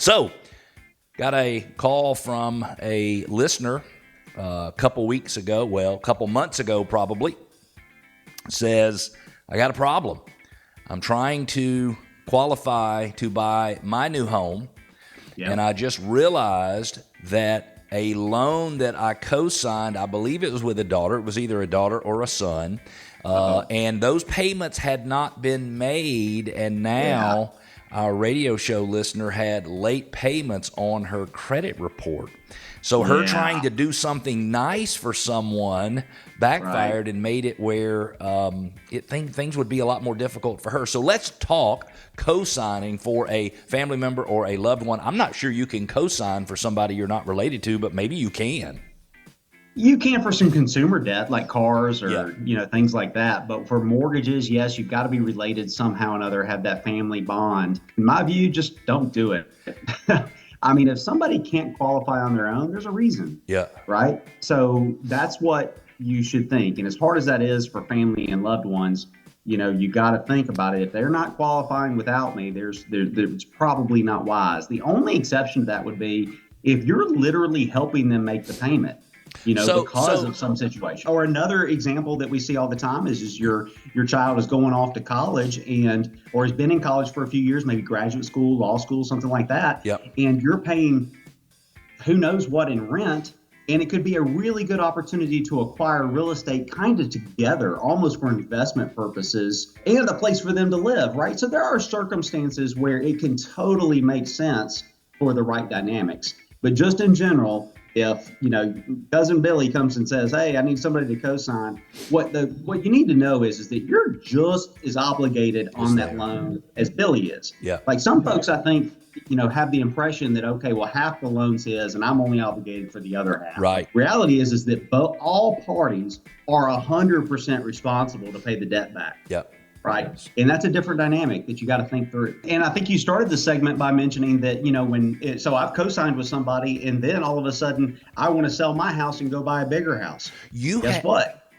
So, got a call from a listener a couple months ago probably. Says, I got a problem. I'm trying to qualify to buy my new home, and I just realized that a loan that I co-signed, I believe it was with a daughter. It was either a daughter or a son, and those payments had not been made, and now our radio show listener had late payments on her credit report. So her trying to do something nice for someone backfired and made it where things would be a lot more difficult for her. So let's talk co-signing for a family member or a loved one. I'm not sure you can co-sign for somebody you're not related to, but maybe you can. You can for some consumer debt like cars or things like that. But for mortgages, yes, you've got to be related somehow or another, have that family bond. In my view, just don't do it. I mean, if somebody can't qualify on their own, there's a reason. Yeah. Right? So that's what you should think. And as hard as that is for family and loved ones, you got to think about it. If they're not qualifying without me, it's probably not wise. The only exception to that would be if you're literally helping them make the payment. Because of some situation. Or another example that we see all the time is your child is going off to college or has been in college for a few years, maybe graduate school, law school, something like that. Yep. And you're paying who knows what in rent. And it could be a really good opportunity to acquire real estate kind of together, almost for investment purposes, and a place for them to live, right? So there are circumstances where it can totally make sense for the right dynamics. But just in general, if cousin Billy comes and says, "Hey, I need somebody to co-sign," what you need to know is that you're just as obligated on that loan as Billy is. Yeah. Like some folks, I think, have the impression that half the loan's his, and I'm only obligated for the other half. Right. Reality is that all parties are 100% responsible to pay the debt back. Yep. Right. And that's a different dynamic that you got to think through. And I think you started the segment by mentioning that, so I've co-signed with somebody and then all of a sudden I want to sell my house and go buy a bigger house. Guess what?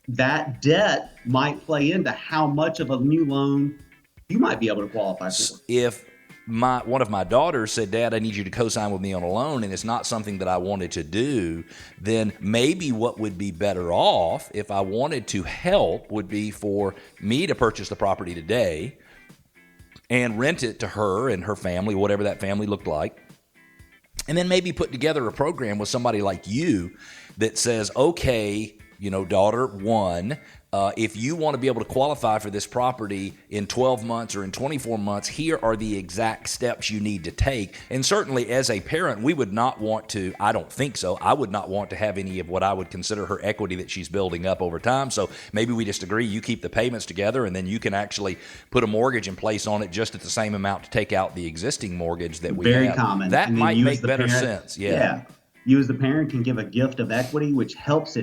That debt might play into how much of a new loan you might be able to qualify for. If one of my daughters said, "Dad, I need you to co-sign with me on a loan," and it's not something that I wanted to do, then maybe what would be better off if I wanted to help would be for me to purchase the property today and rent it to her and her family, whatever that family looked like, and then maybe put together a program with somebody like you that says, okay, daughter one, if you want to be able to qualify for this property in 12 months or in 24 months, here are the exact steps you need to take. And certainly as a parent, we would not want to, I don't think so, I would not want to have any of what I would consider her equity that she's building up over time. So maybe we just agree you keep the payments together and then you can actually put a mortgage in place on it just at the same amount to take out the existing mortgage that we have. Very common. That might make better sense. Yeah. You as the parent can give a gift of equity, which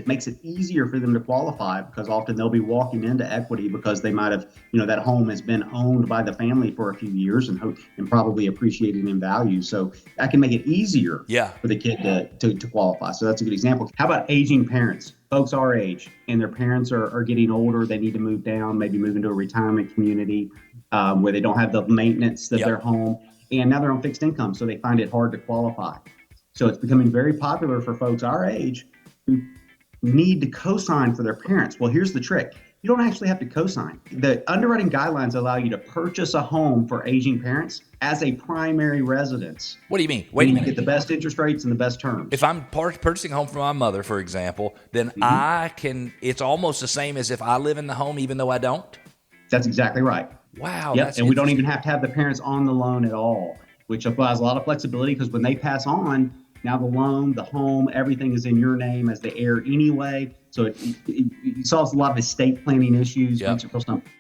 makes it easier for them to qualify because often they'll be walking into equity because they might have, that home has been owned by the family for a few years and probably appreciated in value. So that can make it easier for the kid to qualify. So that's a good example. How about aging parents? Folks our age and their parents are getting older. They need to move down, maybe move into a retirement community where they don't have the maintenance of their home. And now they're on fixed income, so they find it hard to qualify. So it's becoming very popular for folks our age who need to co-sign for their parents. Well, here's the trick. You don't actually have to co-sign. The underwriting guidelines allow you to purchase a home for aging parents as a primary residence. What do you mean? Wait a minute. You get the best interest rates and the best terms. If I'm purchasing a home for my mother, for example, then it's almost the same as if I live in the home even though I don't? That's exactly right. Wow. Yep. And we don't even have to have the parents on the loan at all, which applies a lot of flexibility because when they pass on, now the loan, the home, everything is in your name as the heir anyway. So it solves a lot of estate planning issues. Makes it real simple.